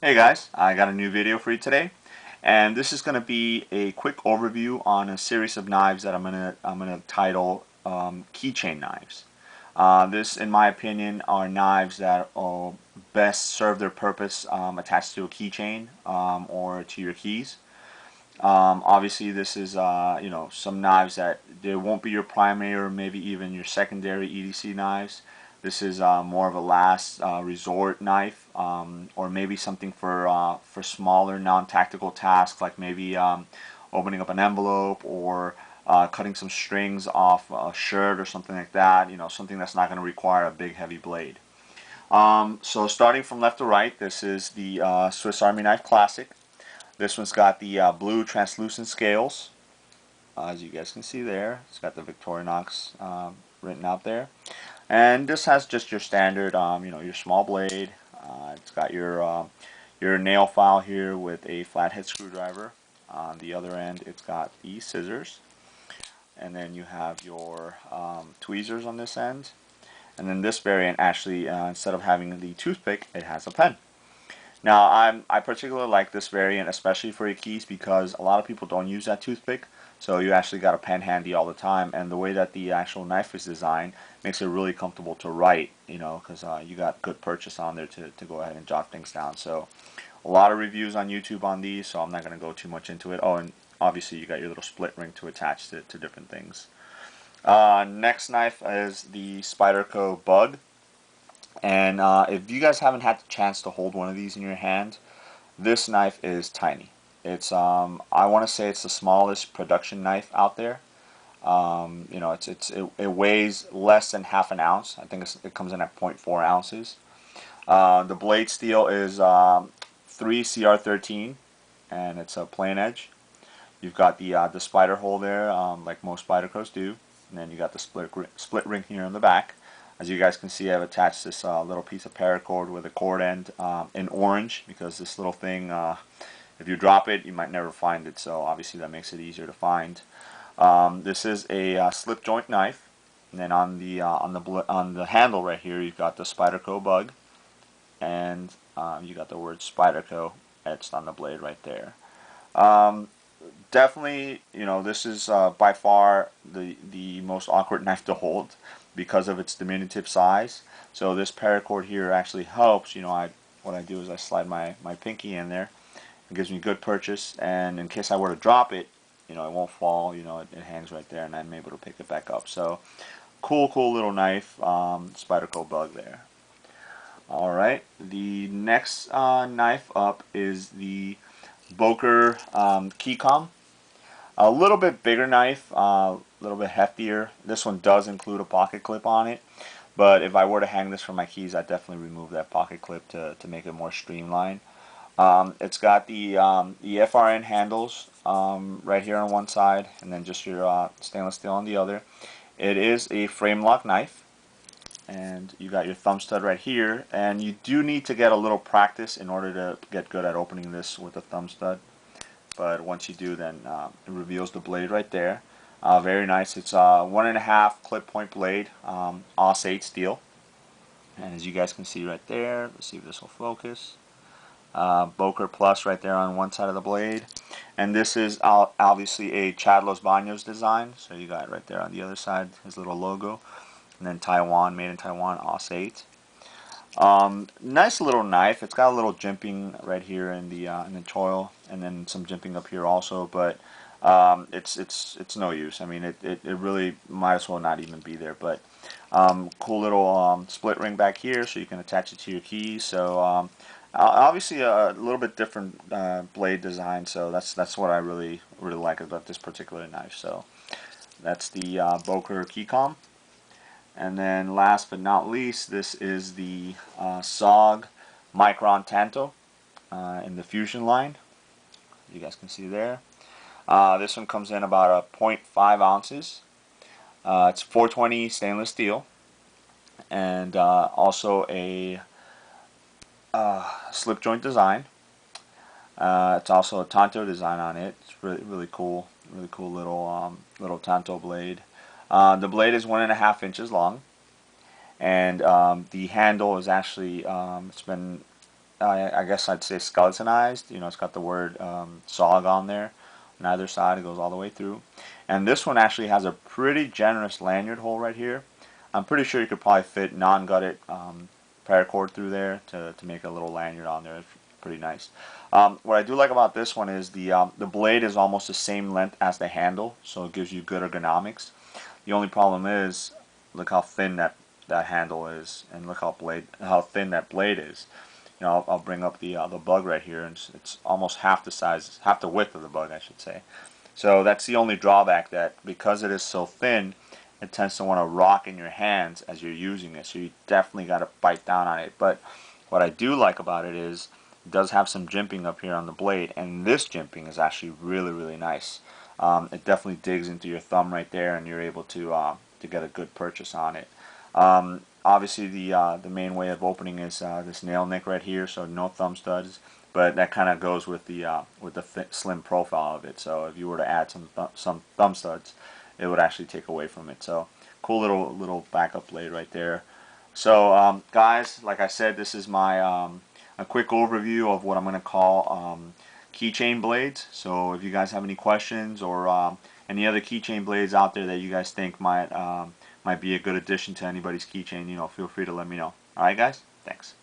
Hey guys, I got a new video for you today, and this is going to be a quick overview on a series of knives that I'm gonna title Keychain Knives. This, in my opinion, are knives that best serve their purpose attached to a keychain or to your keys. Obviously, this is some knives that they won't be your primary or maybe even your secondary EDC knives. This is more of a last resort knife, or maybe something for smaller non-tactical tasks, like maybe opening up an envelope or cutting some strings off a shirt or something like that. Something that's not going to require a big heavy blade. So starting from left to right, this is the Swiss Army Knife Classic. This one's got the blue translucent scales, as you guys can see there. It's got the Victorinox written out there. And this has just your standard, your small blade. It's got your nail file here with a flathead screwdriver. On the other end, it's got the scissors. And then you have your tweezers on this end. And then this variant actually, instead of having the toothpick, it has a pen. Now, I particularly like this variant, especially for your keys, because a lot of people don't use that toothpick, so you actually got a pen handy all the time. And the way that the actual knife is designed makes it really comfortable to write, because you got good purchase on there to go ahead and jot things down. So a lot of reviews on YouTube on these, so I'm not going to go too much into it. Oh, and obviously you got your little split ring to attach to different things. Next knife is the Spyderco Bug. And if you guys haven't had the chance to hold one of these in your hand, this knife is tiny. It's I want to say it's the smallest production knife out there. It weighs less than half an ounce. I think it comes in at 0.4 ounces. The blade steel is 3CR13, and it's a plain edge. You've got the spider hole there, like most Spydercos do, and then you got the split ring here in the back. As you guys can see, I've attached this little piece of paracord with a cord end in orange, because this little thing, if you drop it, you might never find it. So obviously that makes it easier to find. This is a slip joint knife, and then on the handle right here, you've got the Spyderco Bug, and you got the word Spyderco etched on the blade right there. Definitely, this is by far the most awkward knife to hold because of its diminutive size. So this paracord here actually helps. What I do is I slide my pinky in there. It gives me good purchase, and in case I were to drop it, it won't fall. It hangs right there, and I'm able to pick it back up. So cool little knife, Spyderco Bug there. All right, the next knife up is the Boker Keycom. A little bit bigger knife, a little bit heftier. This one does include a pocket clip on it, but if I were to hang this from my keys, I'd definitely remove that pocket clip to make it more streamlined. It's got the FRN handles right here on one side, and then just your stainless steel on the other. It is a frame lock knife, and you got your thumb stud right here, and you do need to get a little practice in order to get good at opening this with a thumb stud. But once you do, then it reveals the blade right there. Very nice. It's a 1.5 clip point blade, Aus 8 steel. And as you guys can see right there, let's see if this will focus. Boker Plus right there on one side of the blade. And this is obviously a Chad Los Baños design. So you got right there on the other side his little logo. And then Taiwan, made in Taiwan, Aus 8. Nice little knife. It's got a little jimping right here in the choil, and then some jimping up here also. But it's no use. I mean, it really might as well not even be there. But cool little split ring back here, so you can attach it to your keys. So obviously a little bit different blade design. So that's what I really like about this particular knife. So that's the Boker Keycom. And then last but not least, this is the SOG Micron Tanto in the Fusion line. You guys can see there. This one comes in about a 0.5 ounces. It's 420 stainless steel, and also a slip joint design. It's also a Tanto design on it. It's really cool little Tanto blade. The blade is 1.5 inches long, and the handle is actually it's been I guess I'd say skeletonized. You know, it's got the word SOG on there. On either side, it goes all the way through. And this one actually has a pretty generous lanyard hole right here. I'm pretty sure you could probably fit non-gutted paracord through there to make a little lanyard on there. It's pretty nice. What I do like about this one is the blade is almost the same length as the handle, so it gives you good ergonomics. The only problem is, look how thin that handle is, and look how thin that blade is. You know, I'll bring up the bug right here, and it's almost half the size, half the width of the bug, I should say. So that's the only drawback, that because it is so thin, it tends to want to rock in your hands as you're using it. So you definitely got to bite down on it. But what I do like about it is it does have some jimping up here on the blade, and this jimping is actually really, really nice. It definitely digs into your thumb right there, and you're able to get a good purchase on it. Obviously, the main way of opening is this nail nick right here, so no thumb studs. But that kind of goes with the slim profile of it. So if you were to add some thumb studs, it would actually take away from it. So cool little backup blade right there. So guys, like I said, this is my a quick overview of what I'm going to call keychain blades. So if you guys have any questions or any other keychain blades out there that you guys think might be a good addition to anybody's keychain, you know, feel free to let me know. Alright guys, thanks.